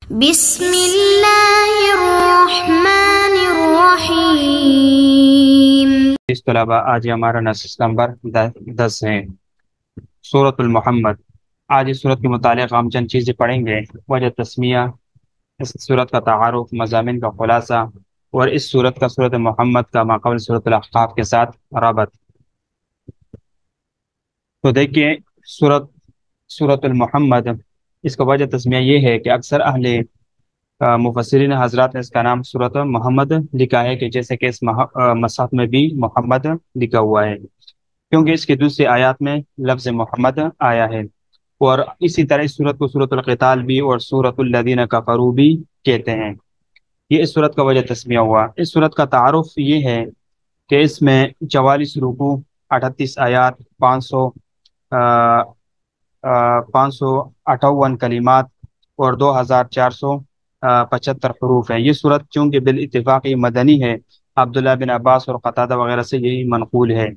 بسم اللہ الرحمن الرحیم۔ اس طلبہ آج ہمارا نصف نمبر 10 ہے، سورۃ المحمد۔ آج اس سورت کے متعلق ہم چند چیزیں پڑھیں گے: وجہ تسمیہ، اس سورت کا تعارف، مضامین کا خلاصہ، اور اس سورت کا سورت محمد کا ماقبل سورت الاحقاف کے ساتھ ربط۔ تو دیکھیے سورت المحمد، اس کا وجہ تسمیہ یہ ہے کہ اکثر اہل مفسرین حضرات نے اس کا نام سورۃ محمد لکھا ہے، کہ جیسے کہ اس مصحف میں بھی محمد لکھا ہوا ہے، کیونکہ اس کی دوسری آیات میں لفظ محمد آیا ہے۔ اور اسی طرح اس سورت کو سورۃ القتال بھی اور سورۃ الذین کفروا بھی کہتے ہیں۔ یہ اس سورت کا وجہ تسمیہ ہوا۔ اس سورت کا تعارف یہ ہے کہ اس میں 44 رکوع، 38 آیات، 558 کلمات اور 2475 حروف ہیں۔ یہ سورت چونکہ بالاتفاق مدنی ہے، عبداللہ بن عباس اور قتادہ وغیرہ سے یہی منقول ہے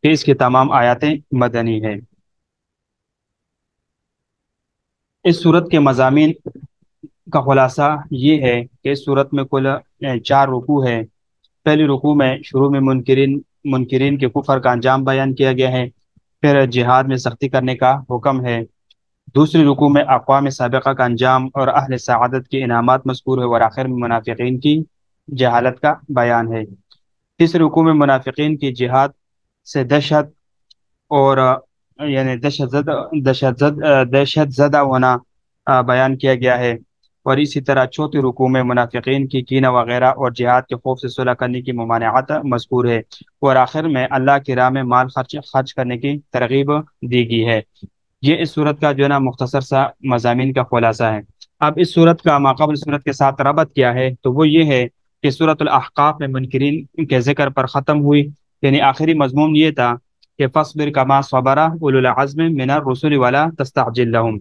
کہ اس کی تمام آیاتیں مدنی ہیں۔ اس سورت کے مضامین کا خلاصہ یہ ہے کہ اس سورت میں کل 4 رکوع ہے۔ پہلی رکوع میں شروع میں منکرین کے کفر کا انجام بیان کیا گیا ہے، پھر جہاد میں سختی کرنے کا حکم ہے۔ دوسری رکوع میں اقوام سابقہ کا انجام اور اہل سعادت کے انعامات مذکور ہے، اور آخر میں منافقین کی جہالت کا بیان ہے۔ تیسری رکوع میں منافقین کی جہاد سے دہشت اور یعنی دہشت زدہ ہونا بیان کیا گیا ہے، اور اسی طرح چوتھی رکوع میں منافقین کی کینہ وغیرہ اور جہاد کے خوف سے صلح کرنے کی ممانعت مذکور ہے، اور آخر میں اللہ کی راہ میں مال خرچ کرنے کی ترغیب دی گئی ہے۔ یہ اس صورت کا جو ہے نا مختصر سا مضامین کا خلاصہ ہے۔ اب اس صورت کا ماقبل صورت کے ساتھ ربط کیا ہے، تو وہ یہ ہے کہ سورۃ الاحقاف میں منکرین کے ذکر پر ختم ہوئی، یعنی آخری مضمون یہ تھا کہ فاصبر کما صبر اولو العزم من الرسل ولا تستعجل لهم،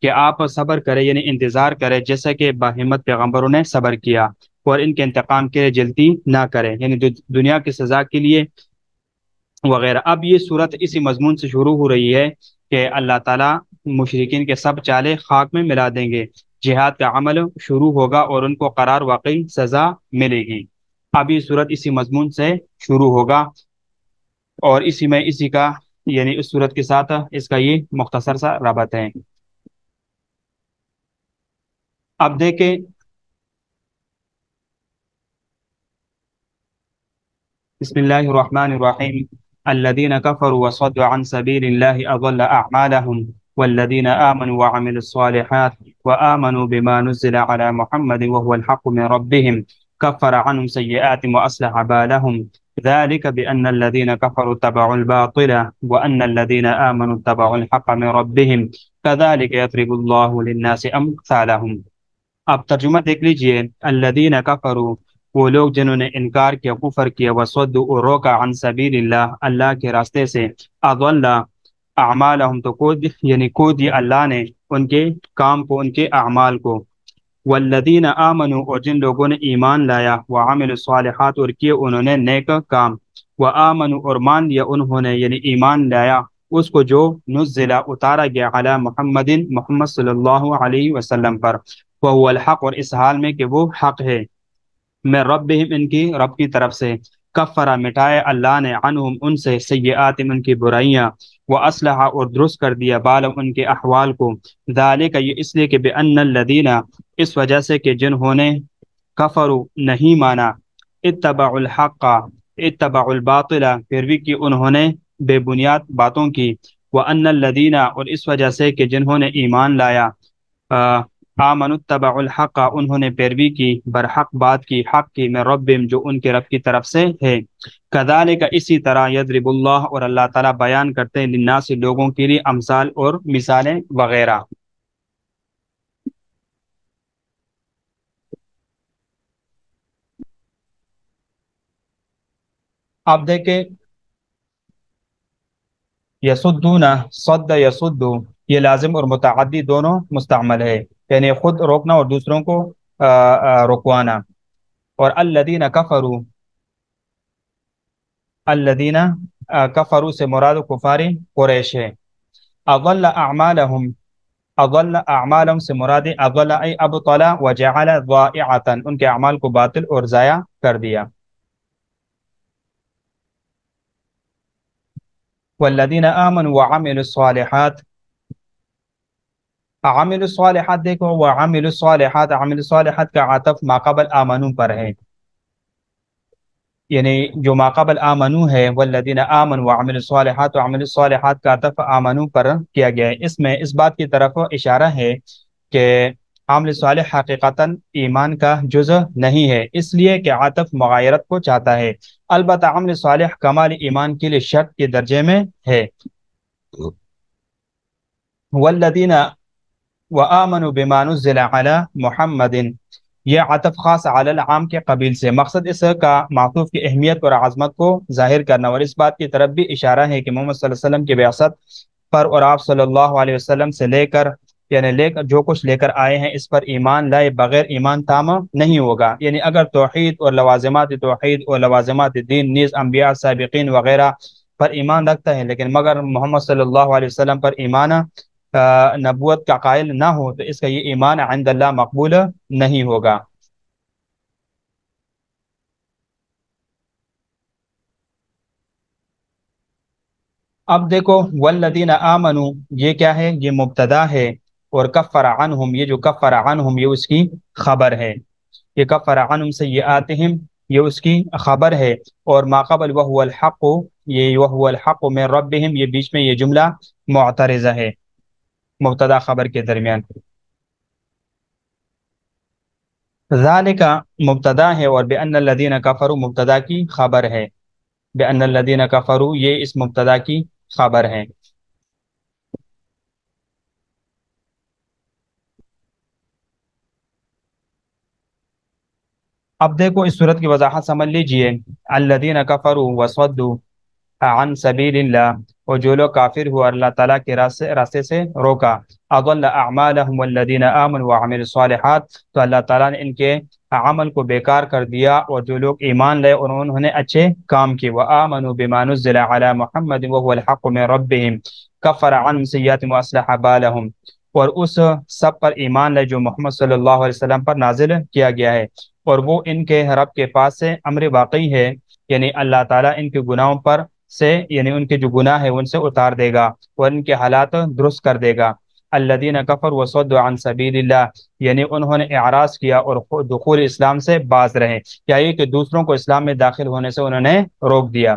کہ آپ صبر کریں یعنی انتظار کریں جیسا کہ باہمت پیغمبروں نے صبر کیا، اور ان کے انتقام کے لیے جلدی نہ کریں، یعنی دنیا کی سزا کے لیے وغیرہ۔ اب یہ صورت اسی مضمون سے شروع ہو رہی ہے کہ اللہ تعالیٰ مشرکین کے سب چالے خاک میں ملا دیں گے، جہاد کا عمل شروع ہوگا اور ان کو قرار واقعی سزا ملے گی۔ اب یہ صورت اسی مضمون سے شروع ہوگا، اور اسی کا یعنی اس صورت کے ساتھ اس کا یہ مختصر سا رابط ہے۔ اب دیکھیں بسم اللہ الرحمن الرحیم۔ الذين كفروا وصدوا عن سبيل الله أضل أعمالهم والذين آمنوا وعملوا الصالحات وآمنوا بما نزل على محمد وهو الحق من ربهم كفر عنهم سيئات وأصلح بالهم ذلك بأن الذين كفروا اتبعوا الباطل وأن الذين آمنوا اتبعوا الحق من ربهم كذلك يضرب الله للناس أمثالهم۔ اب ترجمہ دیکھ لیجئے۔ الذين كفروا، وہ لوگ جنہوں نے انکار کیا، کفر کیا، وصدوا اور روکا، عن سبیل اللہ، اللہ کے راستے سے، اضل اعمالہم تو کھو دیا اللہ نے ان کے کام کو، ان کے اعمال کو۔ والذین آمنوا اور جن لوگوں نے ایمان لایا، وعملوا الصالحات اور کیے انہوں نے نیک کام، وآمنوا اور مان لیا انہوں نے یعنی ایمان لایا اس کو جو نزل اتارا گیا، علی محمد محمد صلی اللہ علیہ وسلم پر، وہو الحق اور اس حال میں کہ وہ حق ہے، میں ربہم ان کی رب کی طرف سے، کفرا مٹائے اللہ نے، عنہم ان سے، سیئات ان کی برائیاں، واصلح اور درست کر دیا، بالم ان کے احوال کو، ذالک یہ اس لیے کہ بان الذین اس وجہ سے کہ جنہوں نے کفروا نہیں مانا، اتبعوا الحق اتبعوا الباطل پیروی کی انہوں نے بے بنیاد باتوں کی، وان الذین اور اس وجہ سے کہ جنہوں نے ایمان لایا، آمنوا اتبعوا الحق انہوں نے پیروی کی برحق بات کی، حق کی، میں ربہم جو ان کے رب کی طرف سے ہے، کذالک اسی طرح، یضرب اللہ اور اللہ تعالیٰ بیان کرتے ہیں، للناس لوگوں کے لیے، امثال اور مثالیں وغیرہ۔ آپ دیکھیں یسدون، صد یسد، یہ لازم اور متعدی دونوں مستعمل ہے، یعنی خود روکنا اور دوسروں کو رکوانا۔ اور الذین کفروا سے مراد کفار قریش ہے۔ اضل اعمالہم اضل اعمالهم سے مراد اضل ای ابطل وجعل ضائعة، ان کے اعمال کو باطل اور ضائع کر دیا۔ والذین آمنوا وعملوا الصالحات، عامل الصالحات دیکھو، وعمل الصالحات، عامل الصالحات کا عطف ما قبل آمنو پر ہے، یعنی جو ما قبل آمنو ہے، والذین آمنوا وعملوا الصالحات، وعمل الصالحات کا عطف آمنو پر کیا گیا ہے۔ اس میں اس بات کی طرف اشارہ ہے کہ عامل صالح حقیقتاً ایمان کا جزء نہیں ہے، اس لیے کہ عطف مغایرت کو چاہتا ہے، البتہ عامل صالح کمال ایمان کے لیے شرط کے درجے میں ہے۔ والذین وآمنوا بما نزل علی محمد، یہ عطف خاص علی العام کے قبیل سے، مقصد اس کا معطوف کی اہمیت اور عظمت کو ظاہر کرنا، اور اس بات کی طرف بھی اشارہ ہے کہ محمد صلی اللہ علیہ وسلم کی بعثت پر اور آپ صلی اللہ علیہ وسلم سے لے کر، یعنی لے کر جو کچھ لے کر آئے ہیں اس پر ایمان لائے بغیر ایمان تام نہیں ہوگا، یعنی اگر توحید اور لوازمات توحید اور لوازمات دین نیز انبیاء سابقین وغیرہ پر ایمان رکھتا ہے، لیکن مگر محمد صلی اللہ علیہ وسلم پر ایمان نبوت کا قائل نہ ہو، تو اس کا یہ ایمان عند اللہ مقبول نہیں ہوگا۔ اب دیکھو والذین آمنوا، یہ کیا ہے؟ یہ مبتدا ہے، اور کفر عنہم، یہ جو کفر عنہم یہ اس کی خبر ہے، یہ کفر عنہم سیئاتہم یہ اس کی خبر ہے، اور ما قبل وہو الحق، یہ وہو الحق من ربہم، یہ بیچ میں یہ جملہ معترضہ ہے مبتدا خبر کے درمیان۔ ذالک مبتدا ہے، اور بأن الذین کفروا مبتدا کی خبر ہے، بأن الذین کفروا یہ اس مبتدا کی خبر ہے۔ اب دیکھو اس صورت کی وضاحت سمجھ لیجئے، الذین کفروا وصدوا عن سبیل اللہ، اور جو لوگ کافر ہوا اللہ تعالیٰ کے راستے سے روکا، اضل اعمالهم والذین آمنوا وعملوا الصالحات، تو اللہ تعالیٰ نے ان کے عمل کو بیکار کر دیا، اور جو لوگ ایمان لے اور انہوں نے اچھے کام کیے، وآمنوا بما نزل علی محمد وهو الحق من ربهم کفر عنهم سیئاتهم واصلح بالهم، اور اس سب پر ایمان لے جو محمد صلی اللہ علیہ وسلم پر نازل کیا گیا ہے، اور وہ ان کے رب کے پاس سے امر واقعی ہے، یعنی اللہ تعالیٰ ان کے گناہوں پر سے، یعنی ان کے جو گناہ ہے ان سے اتار دے گا اور ان کے حالات درست کر دے گا۔ الذین کفروا وصدوا عن سبیل اللہ، یعنی انہوں نے اعراض کیا اور دخول اسلام سے باز رہے، کیا یہ کہ دوسروں کو اسلام میں داخل ہونے سے انہوں نے روک دیا۔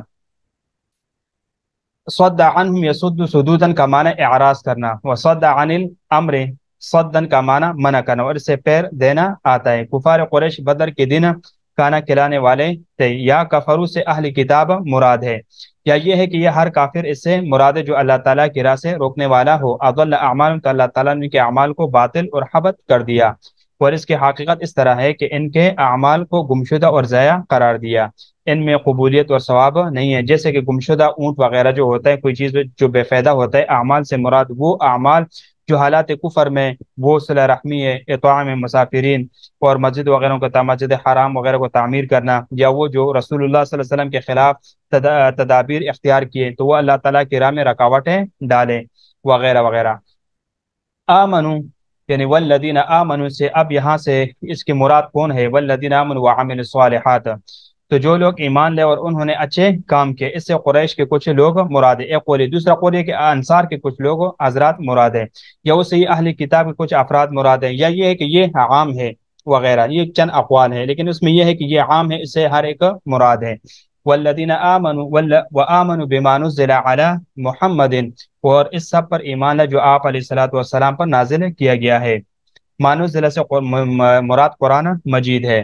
صد عنہم یصد صدودن کا معنی اعراض کرنا، وصد عن الامر صدن کا معنی منع کرنا، اور اس سے پیر دینا آتا ہے۔ کفار قریش بدر کے دن کھانا کھلانے والے تھے، یا کفرو سے اہل کتاب مراد ہے، یا یہ ہے کہ یہ ہر کافر اس سے مراد ہے جو اللہ تعالیٰ کی راہ سے روکنے والا ہو، اضل اعمال، تو اللہ تعالیٰ نے ان کے اعمال کو باطل اور حبط کر دیا، اور اس کی حقیقت اس طرح ہے کہ ان کے اعمال کو گمشدہ اور ضائع قرار دیا، ان میں قبولیت اور ثواب نہیں ہے، جیسے کہ گمشدہ اونٹ وغیرہ جو ہوتا ہے، کوئی چیز جو بے فائدہ ہوتا ہے، اعمال سے مراد وہ اعمال جو حالات کفر میں وہ صلہ رحمی ہے، اطعام مسافرین اور مسجد وغیرہ کو، مسجد حرام وغیرہ کو تعمیر کرنا، یا وہ جو رسول اللہ صلی اللہ علیہ وسلم کے خلاف تدابیر اختیار کیے تو وہ اللہ تعالیٰ کی راہ میں رکاوٹیں ڈالے وغیرہ وغیرہ۔ آمنو یعنی والذین آمنو سے اب یہاں سے اس کی مراد کون ہے؟ والذین آمنوا وعملوا الصالحات، تو جو لوگ ایمان لے اور انہوں نے اچھے کام کیے، اس سے قریش کے کچھ لوگ مراد ہے، ایک قول ہے، دوسرا قول ہے کہ انصار کے کچھ لوگ حضرات مراد ہے، یا اس سے یہ اہل کتاب کے کچھ افراد مراد ہے، یا یہ ہے کہ یہ عام ہے وغیرہ، یہ چند اقوال ہیں، لیکن اس میں یہ ہے کہ یہ عام ہے، اس سے ہر ایک مراد ہے۔ والذین آمنوا وآمنوا بما نزل علی محمد، اور اس سب پر ایمان ہے جو آپ علیہ الصلوۃ والسلام پر نازل کیا گیا ہے، ما نزل سے مراد قرآن مجید ہے۔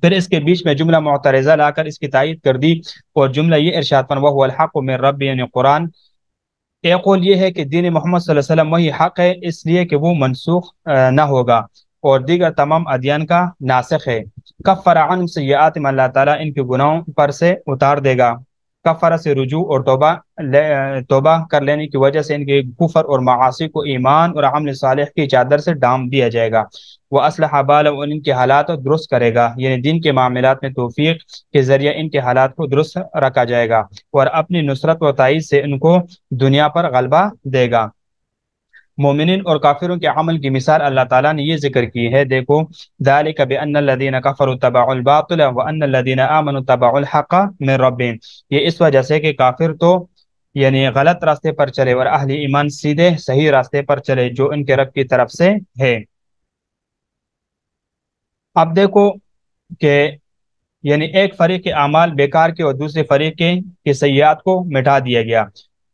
پھر اس کے بیچ میں جملہ معترضہ لا کر اس کی تائید کر دی، اور جملہ یہ ارشاد فرمایا وهو الحق من رب، یعنی قرآن، ایک قول یہ ہے کہ دین محمد صلی اللہ علیہ وسلم وہی حق ہے، اس لیے کہ وہ منسوخ نہ ہوگا، اور دیگر تمام ادیان کا ناسخ ہے۔ کفر عنہم سیئاتہم، اللہ تعالیٰ ان کے گناہوں پر سے اتار دے گا، کفر سے رجوع اور توبہ کر لینے کی وجہ سے ان کے کفر اور معاصی کو ایمان اور عمل صالح کی چادر سے ڈھانپ دیا جائے گا، وہ اصلح بالهم، ان کے حالات درست کرے گا، یعنی دین کے معاملات میں توفیق کے ذریعے ان کے حالات کو درست رکھا جائے گا، اور اپنی نصرت و تائید سے ان کو دنیا پر غلبہ دے گا۔ مومنین اور کافروں کے عمل کی مثال اللہ تعالیٰ نے یہ ذکر کی ہے، دیکھو، ذالک بان الذین کفروا اتبعوا الباطل وان الذین آمنوا اتبعوا الحق من ربهم، یہ اس وجہ سے کہ کافر تو یعنی غلط راستے پر چلے اور اہل ایمان سیدھے صحیح راستے پر چلے جو ان کے رب کی طرف سے ہے۔ اب دیکھو کہ یعنی ایک فریق کے اعمال بیکار کے اور دوسرے فریق کے سیئات کو مٹا دیا گیا،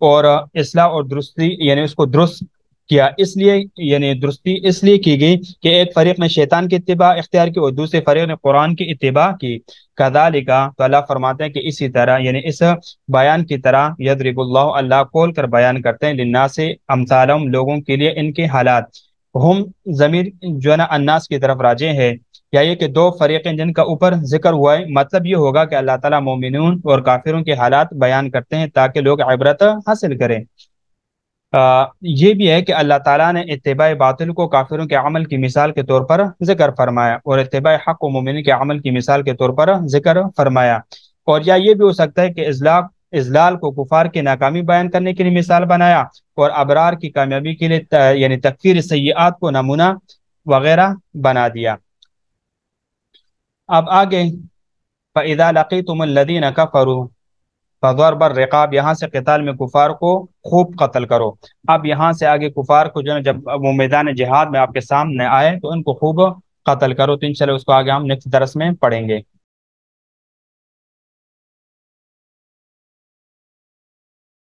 اور اصلاح اور درستی یعنی اس کو درست کیا، اس لیے یعنی درستی اس لیے کی گئی کہ ایک فریق نے شیطان کی اتباع اختیار کی اور دوسرے فریق نے قرآن کی اتباع کی۔ کذالک، تو اللہ فرماتے ہیں کہ اسی طرح یعنی اس بیان کی طرح یضرب اللہ، اللہ کھول کر بیان کرتے ہیں، للناس امثالہم، لوگوں کے لیے ان کے حالات، ہم ضمیر جو ہے نا الناس کی طرف راجع ہے، یا یہ کہ دو فریقیں جن کا اوپر ذکر ہوا ہے، مطلب یہ ہوگا کہ اللہ تعالیٰ مومنون اور کافروں کے حالات بیان کرتے ہیں تاکہ لوگ عبرت حاصل کریں۔ یہ بھی ہے کہ اللہ تعالیٰ نے اتباع باطل کو کافروں کے عمل کی مثال کے طور پر ذکر فرمایا اور اتباع حق کو مومنین کے عمل کی مثال کے طور پر ذکر فرمایا، اور یا یہ بھی ہو سکتا ہے کہ اضلال کو کفار کی ناکامی بیان کرنے کے لیے مثال بنایا اور ابرار کی کامیابی کے لیے یعنی تکفیر سیئات کو نمونہ وغیرہ بنا دیا۔ اب آگے فَإِذَا لَقِيتُمُ الَّذِينَ كَفَرُوا فَضَرْبَ الرِّقَابِ، یہاں سے قتال میں کفار کو خوب قتل کرو۔ اب یہاں سے آگے کفار کو جو ہے جب وہ میدان جہاد میں آپ کے سامنے آئے تو ان کو خوب قتل کرو، تو انشاءاللہ اس کو آگے ہم نیکسٹ درس میں پڑھیں گے۔